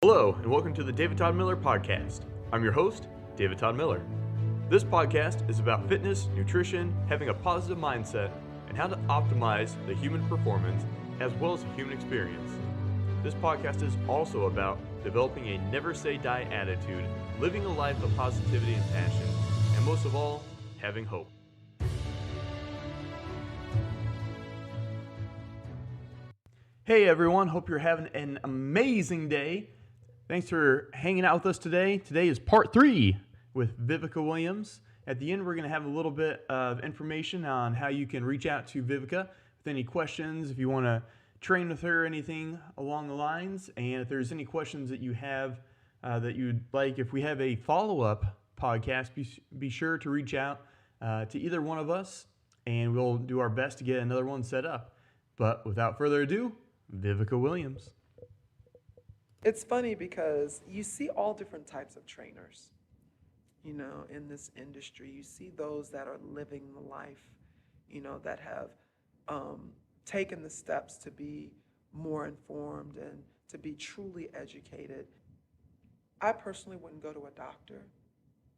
Hello, and welcome to the David Todd Miller Podcast. I'm your host, David Todd Miller. This podcast is about fitness, nutrition, having a positive mindset, and how to optimize the human performance as well as the human experience. This podcast is also about developing a never say die attitude, living a life of positivity and passion, and most of all, having hope. Hey everyone, hope you're having an amazing day. Thanks for hanging out with us today. Today is part 3 with Viveca Williams. At the end, we're going to have a little bit of information on how you can reach out to Viveca with any questions, if you want to train with her or anything along the lines. And if there's any questions that you have that you'd like, if we have a follow-up podcast, be sure to reach out to either one of us, and we'll do our best to get another one set up. But without further ado, Viveca Williams. It's funny because you see all different types of trainers, in this industry. You see those that are living the life, that have taken the steps to be more informed and to be truly educated. I personally wouldn't go to a doctor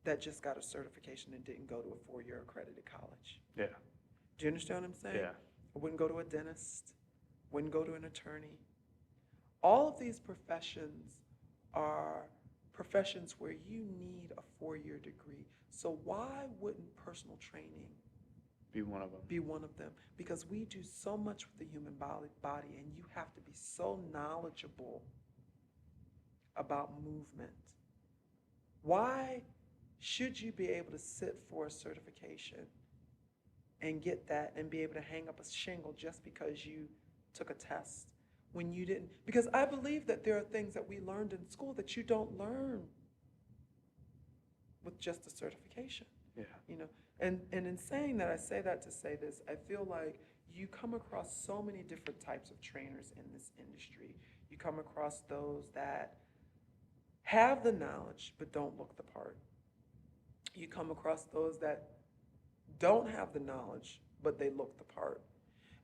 that just got a certification and didn't go to a 4-year accredited college. Yeah. Do you understand what I'm saying? Yeah. I wouldn't go to a dentist, wouldn't go to an attorney. All of these professions are professions where you need a 4-year degree. So why wouldn't personal training Be one of them. be one of them? Because we do so much with the human body, and you have to be so knowledgeable about movement. Why should you be able to sit for a certification and get that and be able to hang up a shingle just because you took a test when you didn't? Because I believe that there are things that we learned in school that you don't learn with just a certification. Yeah. And in saying that, I say that to say this. I feel like you come across so many different types of trainers in this industry. You come across those that have the knowledge but don't look the part. You come across those that don't have the knowledge but they look the part.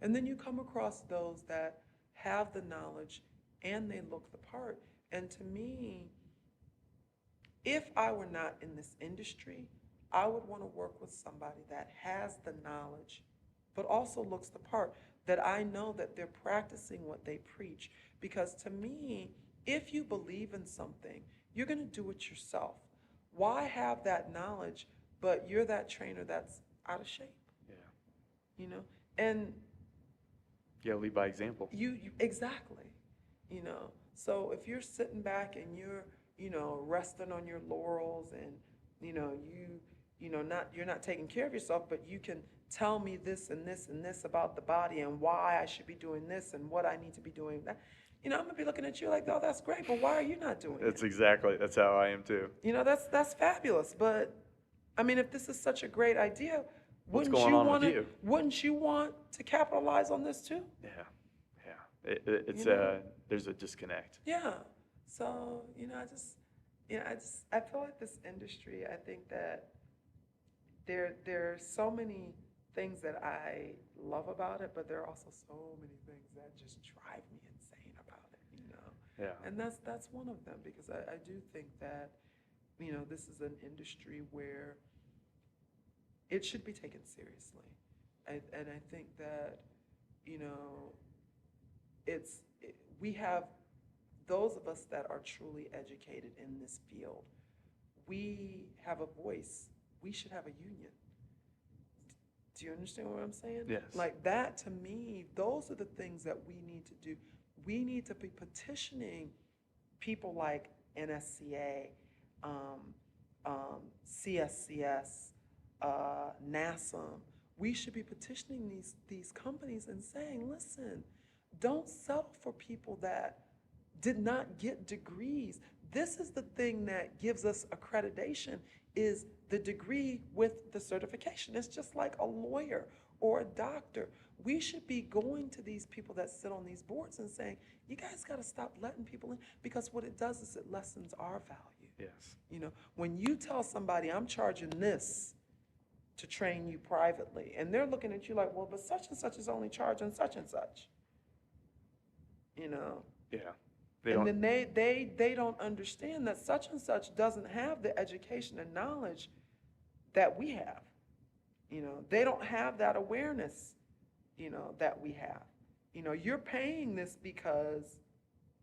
And then you come across those that have the knowledge and they look the part. And to me, if I were not in this industry, I would want to work with somebody that has the knowledge but also looks the part, that I know that they're practicing what they preach. Because to me, if you believe in something, you're going to do it yourself. Why have that knowledge but you're that trainer that's out of shape? Yeah. And Yeah, lead by example. you exactly. So if you're sitting back and you're resting on your laurels, and you're not taking care of yourself, but you can tell me this and this and this about the body and why I should be doing this and what I need to be doing that, I'm gonna be looking at you like, oh, that's great, but why are you not doing it? That's how I am too. That's fabulous. But I mean, if this is such a great idea, What's going on with you? Wouldn't you want to capitalize on this too? Yeah. It's there's a disconnect. Yeah. So, I feel like this industry, I think that there are so many things that I love about it, but there are also so many things that just drive me insane about it, Yeah. And that's one of them, because I do think that, this is an industry where it should be taken seriously. And I think that, we have those of us that are truly educated in this field. We have a voice. We should have a union. Do you understand what I'm saying? Yes. Like that, to me, those are the things that we need to do. We need to be petitioning people like NSCA, CSCS, NASM. We should be petitioning these companies and saying, listen, don't settle for people that did not get degrees. This is the thing that gives us accreditation, is the degree with the certification. It's just like a lawyer or a doctor. We should be going to these people that sit on these boards and saying, you guys got to stop letting people in, because what it does is it lessens our value. Yes. When you tell somebody, I'm charging this to train you privately, and they're looking at you like, well, but such and such is only charging such and such. Yeah. They And don't. then they don't understand that such and such doesn't have the education and knowledge that we have. They don't have that awareness, that we have. You're paying this because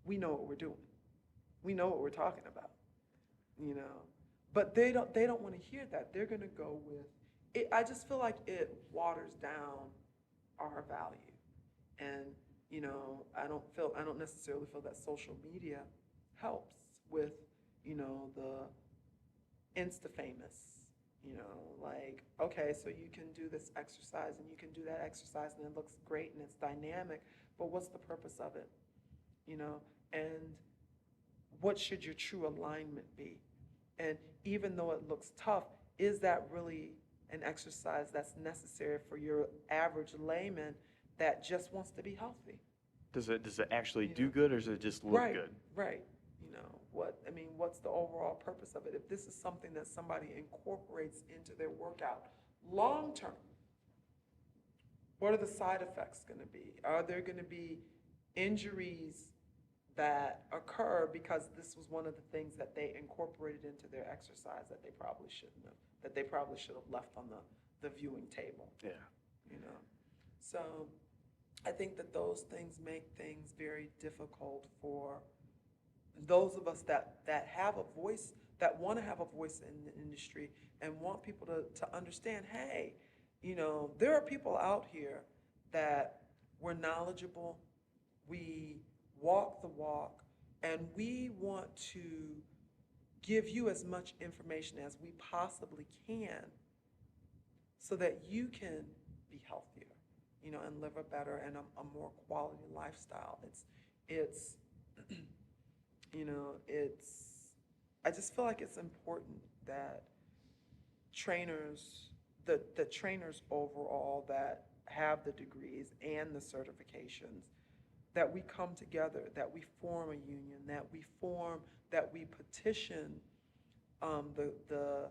we know what we're doing. We know what we're talking about, you know. But they don't want to hear that. They're going to go with it. I just feel like it waters down our value. And, I don't necessarily feel that social media helps with, the insta famous, like, okay, so you can do this exercise and you can do that exercise and it looks great and it's dynamic, but what's the purpose of it? And what should your true alignment be? And even though it looks tough, is that really an exercise that's necessary for your average layman that just wants to be healthy? Does it actually You do know? good, or does it just look Right, good? right. What's the overall purpose of it? If this is something that somebody incorporates into their workout long term, what are the side effects going to be? Are there going to be injuries that occur because this was one of the things that they incorporated into their exercise that they probably shouldn't have, that they probably should have left on the viewing table, Yeah. you know? So I think that those things make things very difficult for those of us that have a voice, that want to have a voice in the industry and want people to understand, hey, there are people out here that we're knowledgeable, we walk the walk, and we want to give you as much information as we possibly can so that you can be healthier, and live a better and a more quality lifestyle. It's it's, I just feel like it's important that trainers, the trainers overall that have the degrees and the certifications, that we come together, that we form a union, that we petition the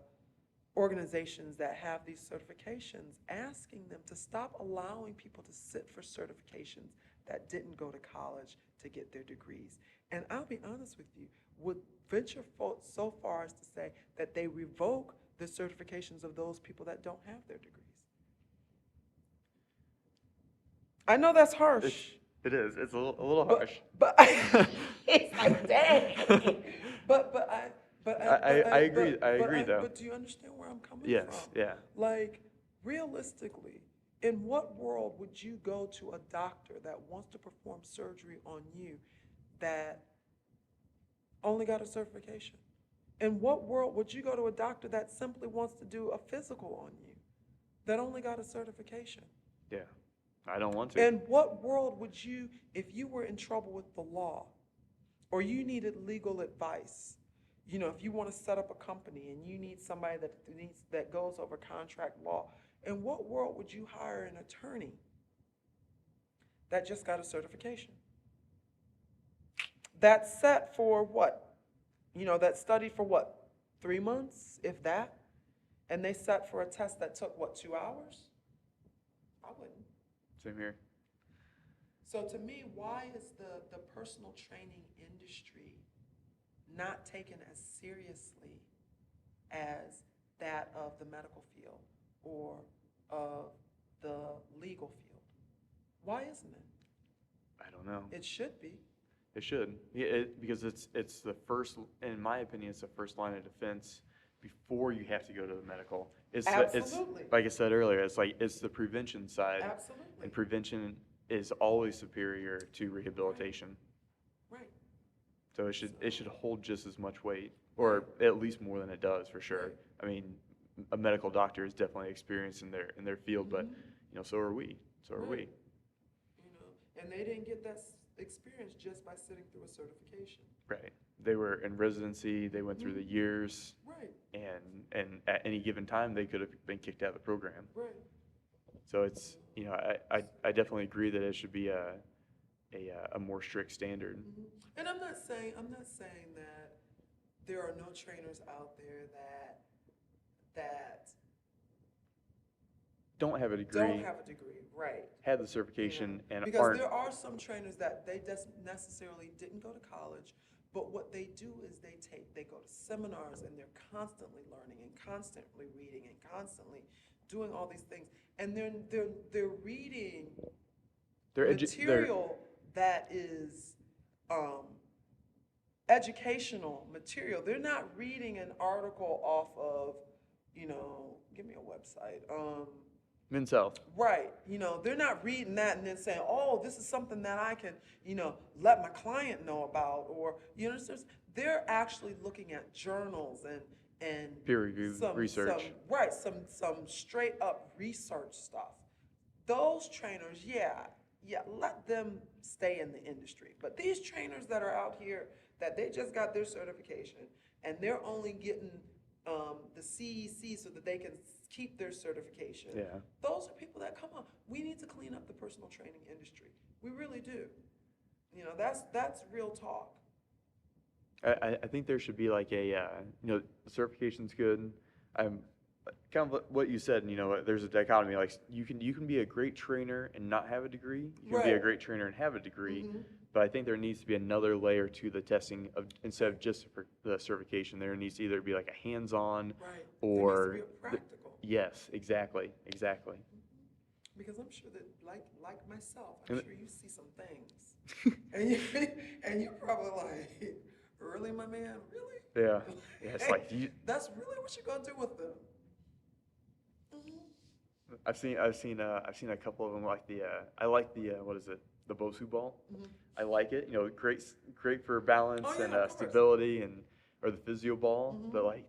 organizations that have these certifications, asking them to stop allowing people to sit for certifications that didn't go to college to get their degrees. And I'll be honest with you, would venture so far as to say that they revoke the certifications of those people that don't have their degrees. I know that's harsh. It is. It's a little harsh. But it's like, dang. But I agree. I agree, though. But do you understand where I'm coming Yes. from? Yeah. Like, realistically, in what world would you go to a doctor that wants to perform surgery on you that only got a certification? In what world would you go to a doctor that simply wants to do a physical on you that only got a certification? Yeah. I don't want to. In what world would you, if you were in trouble with the law or you needed legal advice, if you want to set up a company and you need somebody that goes over contract law, in what world would you hire an attorney that just got a certification? That's set for what? That study for what? 3 months, if that? And they sat for a test that took what, 2 hours? I wouldn't. Same here. So to me, why is the personal training industry not taken as seriously as that of the medical field or of the legal field? Why isn't it? I don't know. It should be. It should. Yeah, because it's the first, in my opinion, it's the first line of defense before you have to go to the medical. Absolutely. Like I said earlier, it's the prevention side. Absolutely. And prevention is always superior to rehabilitation. Right. So it should hold just as much weight, or at least more than it does, for sure. Right. I mean, a medical doctor is definitely experienced in their field, but so are we. So are we. And they didn't get that experience just by sitting through a certification. Right. They were in residency. They went through the years. Right. And at any given time, they could have been kicked out of the program. Right. So it's, I definitely agree that it should be a more strict standard. And I'm not saying that there are no trainers out there that don't have a don't degree, have a degree, right? had the You know, certification, and because aren't. there are some trainers that they just necessarily didn't go to college, but what they do is they go to seminars and they're constantly learning and constantly reading and constantly doing all these things, and they're reading They're material that is um, educational material. They're not reading an article off of, give me a website. Men's Health. Right. They're not reading that and then saying, oh, this is something that I can, let my client know about. Or, they're actually looking at journals and Peer-reviewed research. some straight up research stuff. Those trainers, yeah, let them stay in the industry. But these trainers that are out here that they just got their certification and they're only getting the CEC so that they can keep their certification. Yeah. Those are people that come on. We need to clean up the personal training industry. We really do. That's real talk. I think there should be like the certification's good. I'm kind of what you said, there's a dichotomy. Like you can be a great trainer and not have a degree. You can be a Right. great trainer and have a degree. Mhm. But I think there needs to be another layer to the testing of instead of just for the certification. There needs to either be like a hands-on Right. or There needs to be a practical. yes, exactly. Because I'm sure that, like myself, And I'm sure you see some things, and you're probably like, really, my man, really? yeah, yeah. It's like That's really what you're gonna do with them? Mhm. I've seen a couple of them like I like the what is it, the Bosu ball. Mhm. I like it. Great for balance Oh yeah, and of course. stability and or the physio ball. Mhm. But like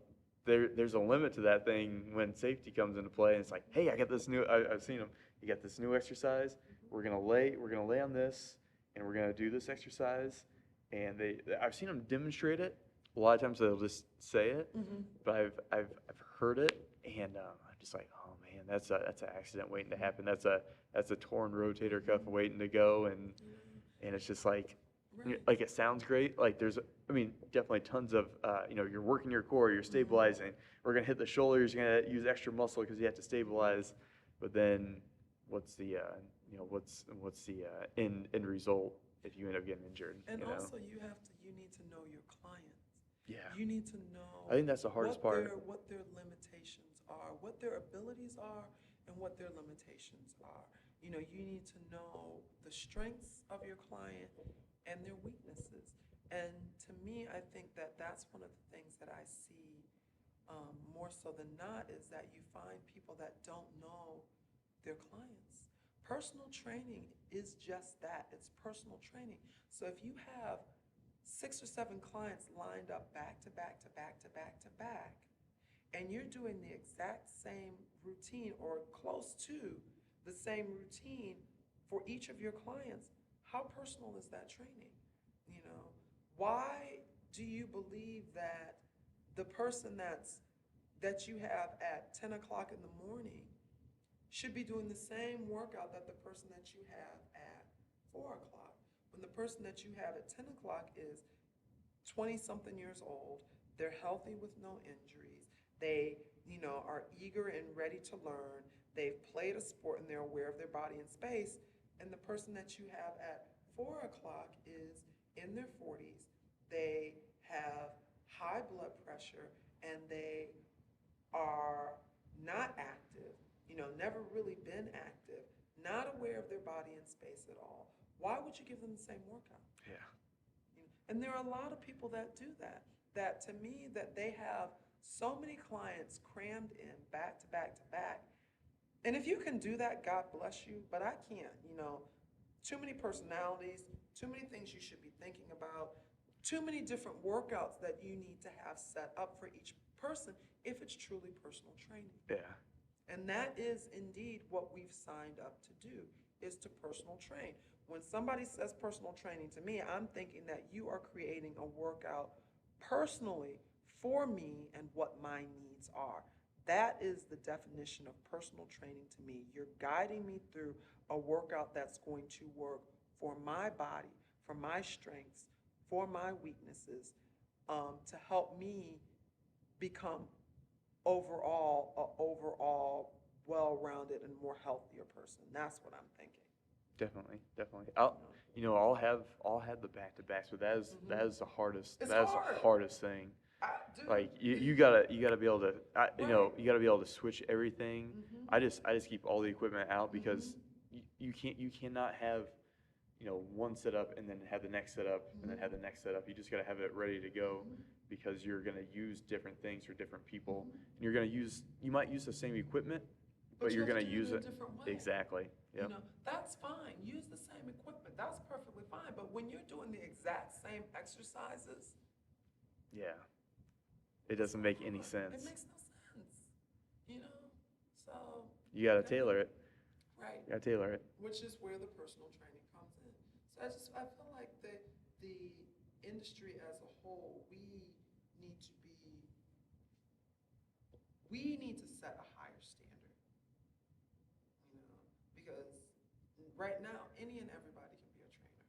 there's a limit to that thing when safety comes into play. And it's like, hey, I got this new. I've seen them. You got this new exercise. We're gonna lay on this, and we're gonna do this exercise. And I've seen them demonstrate it. A lot of times they'll just say it, Mhm. but I've heard it, and I'm just like, oh man, that's an accident waiting to happen. That's a torn rotator cuff waiting to go, and it's just like, Right. like it sounds great. Like I mean, definitely tons of, you're working your core, you're stabilizing. We're gonna hit the shoulders, you're gonna use extra muscle because you have to stabilize. But then, what's the, end result if you end up getting injured? And also, you need to know your clients. Yeah. You need to know I think that's the hardest part. what their limitations are, what their abilities are, and what their limitations are. You need to know the strengths of your client and their weaknesses. And to me, I think that that's one of the things that I see more so than not is that you find people that don't know their clients. Personal training is just that. It's personal training. So if you have 6 or 7 clients lined up back to back to back to back to back, and you're doing the exact same routine or close to the same routine for each of your clients, how personal is that training? Why do you believe that the person that you have at 10 o'clock in the morning should be doing the same workout that the person that you have at 4 o'clock, when the person that you have at 10 o'clock is 20-something years old, they're healthy with no injuries, they, are eager and ready to learn, they've played a sport and they're aware of their body and space, and the person that you have at 4 o'clock is in their 40s, they have high blood pressure, and they are not active, never really been active, not aware of their body and space at all. Why would you give them the same workout? Yeah. And there are a lot of people that do that. That to me, that they have so many clients crammed in back to back to back. And if you can do that, God bless you, but I can't, too many personalities, too many things you should be thinking about, too many different workouts that you need to have set up for each person if it's truly personal training. Yeah. And that is indeed what we've signed up to do, is to personal train. When somebody says personal training to me, I'm thinking that you are creating a workout personally for me and what my needs are. That is the definition of personal training to me. You're guiding me through a workout that's going to work for my body, for my strengths, for my weaknesses, to help me become overall well-rounded and more healthier person. That's what I'm thinking. Definitely, definitely. You know? I'll have the back to backs, but that is the hardest. It's That is the hard. hardest thing. Dude. Like you gotta be able to, Right. you gotta be able to switch everything. Mhm. I just keep all the equipment out because Mhm. you cannot have, one setup and then have the next setup and then have the next setup. You just gotta have it ready to go Mhm. because you're gonna use different things for different people. Mhm. And you might use the same equipment, but But you you're have to gonna do it use in a it different way. exactly. Yep. That's fine. Use the same equipment. That's perfectly fine. But when you're doing the exact same exercises, Yeah. It doesn't make any it sense. makes no sense. You know? So, You gotta tailor it. right. You gotta tailor it. Which is where the personal training comes in. So I feel like the industry as a whole, need to be, we need to set a higher standard, because right now any and everybody can be a trainer.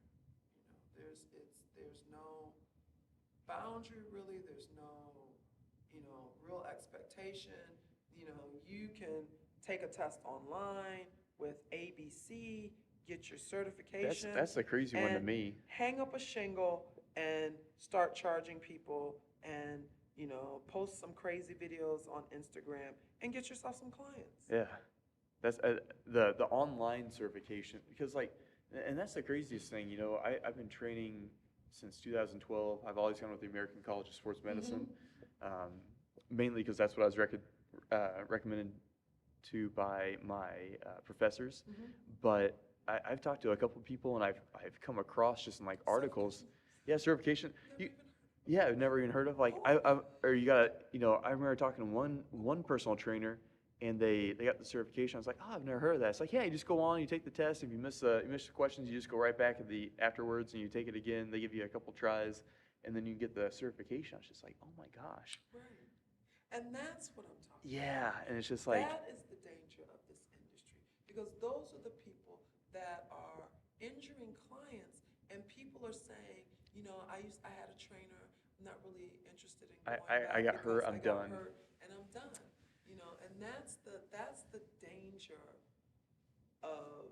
There's no boundary really. There's no, real expectation. You can take a test online with ABC, get your certification, That's the crazy one to and me. hang up a shingle and start charging people and, post some crazy videos on Instagram and get yourself some clients. Yeah. That's the online certification because and that's the craziest thing. I've been training since 2012. I've always gone with the American College of Sports Medicine, mainly because that's what I was recommended to by my professors. But I've talked to a couple people and I've come across just in like articles. Yeah, certification. Yeah, I've never even heard of or you got I remember talking to one personal trainer and they got the certification. I was like, oh, I've never heard of that. It's like, yeah, you just go on, you take the test. If you miss the questions, you just go right back afterwards and you take it again. They give you a couple tries, and then you get the certification. I was just like, oh my gosh. Right. And that's what I'm talking Yeah, about. and it's just like That is the danger of this industry because those are the people that are injuring clients, and people are saying, I had a trainer. I'm not really interested in going I back got hurt. because I'm I got done. hurt and I'm done. And that's the danger of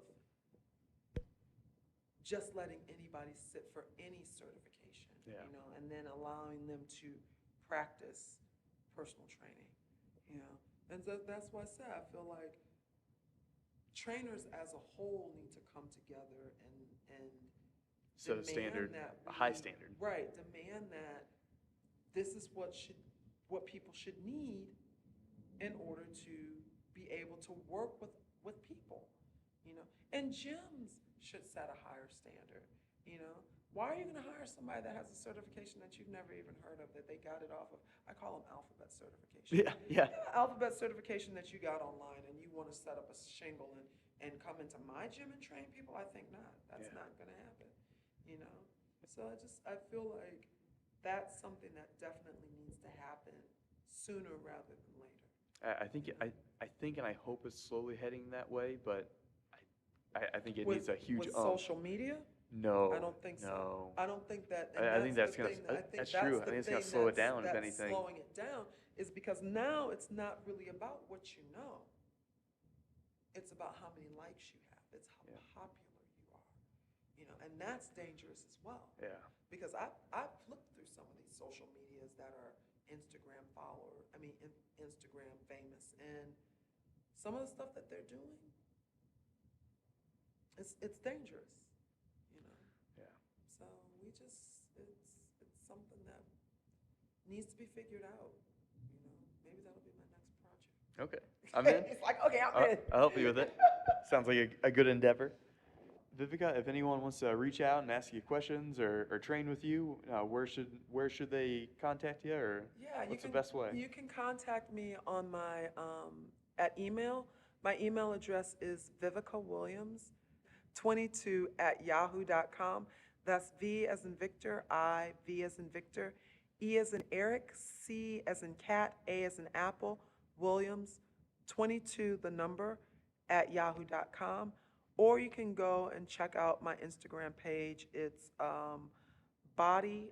just letting anybody sit for any certification. Yeah. And then allowing them to practice personal training. And so that's why I say I feel like trainers as a whole need to come together and Set a demand standard, that a high standard. Right, demand that this is what people should need in order to be able to work with people, and gyms should set a higher standard. Why are you going to hire somebody that has a certification that you've never even heard of, that they got it off of? I call them alphabet certification. Yeah. Alphabet certification that you got online, and you want to set up a shingle and come into my gym and train people? I think not. That's not going to happen. So I feel like that's something that definitely needs to happen sooner rather than later. I think and I hope it's slowly heading that way, but I think it With, needs a huge with social media? No, I don't think so. no. I don't think that. And I think that's the gonna. thing. I think That's that's true. I the think it's gonna thing slow it down, if that's anything. slowing it down is because now it's not really about what you know. It's about how many likes you have. It's how popular you are. And that's dangerous as well. Yeah. Because I've flipped through some of these social medias that are Instagram Instagram famous, and some of the stuff that they're doing, it's dangerous. Yeah. So it's something that needs to be figured out. Maybe that'll be my next project. Okay. I'm in. It's like, okay, I'm in. I'll help you with it. Sounds like a good endeavor. Viveca, if anyone wants to reach out and ask you questions or train with you, where should they contact you, or what's the best way? You can contact me on my at email. My email address is vivecawilliams22@yahoo.com. That's V as in Victor, I, V as in Victor, E as in Eric, C as in cat, A as in Apple, Williams, 22 the number at yahoo.com. Or you can go and check out my Instagram page. It's body_by_V.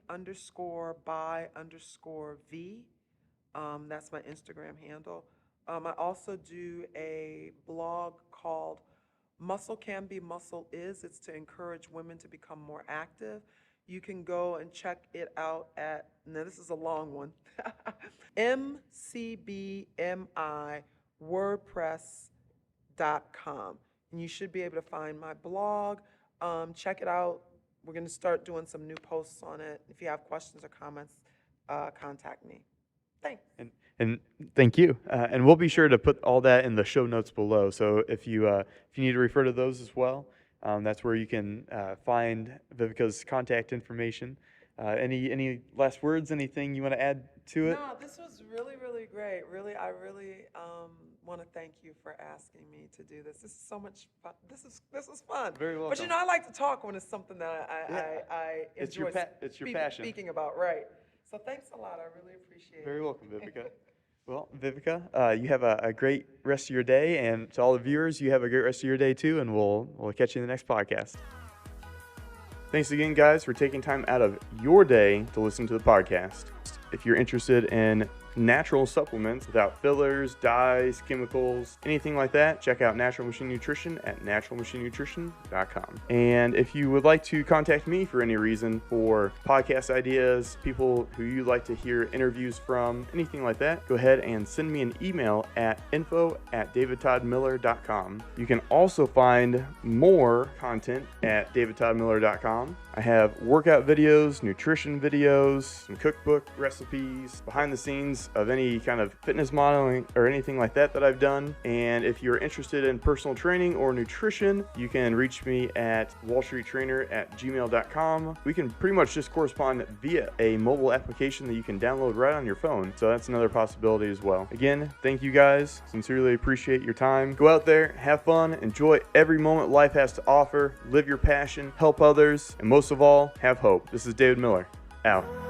That's my Instagram handle. I also do a blog called Muscle Can Be, Muscle Is. It's to encourage women to become more active. You can go and check it out at, now this is a long one, mcbmivordpress.com. And you should be able to find my blog. Check it out. We're going to start doing some new posts on it. If you have questions or comments, contact me. Thanks. And thank you. And we'll be sure to put all that in the show notes below. So if you need to refer to those as well, that's where you can find Viveca's contact information. Any last words? Anything you want to add to it? No, this was really, really great. I really want to thank you for asking me to do this. This is so much fun. This is fun. Very welcome. But you know, I like to talk when it's something that I enjoy it's your passion. Speaking about, right. So thanks a lot. I really appreciate it. Very welcome, Viveca. Well, Viveca, you have a great rest of your day, and to all the viewers, you have a great rest of your day too, and we'll catch you in the next podcast. Thanks again, guys, for taking time out of your day to listen to the podcast. If you're interested in natural supplements without fillers, dyes, chemicals, anything like that, check out Natural Machine Nutrition at naturalmachinenutrition.com. And if you would like to contact me for any reason for podcast ideas, people who you'd like to hear interviews from, anything like that, go ahead and send me an email at info@davidtoddmiller.com. You can also find more content at davidtoddmiller.com. I have workout videos, nutrition videos, some cookbook recipes, behind the scenes of any kind of fitness modeling or anything like that I've done. And if you're interested in personal training or nutrition, you can reach me at wallstreettrainer@gmail.com. We can pretty much just correspond via a mobile application that you can download right on your phone. So that's another possibility as well. Again, thank you guys. Sincerely appreciate your time. Go out there, have fun, enjoy every moment life has to offer, live your passion, help others, and most of all, have hope. This is David Miller, out.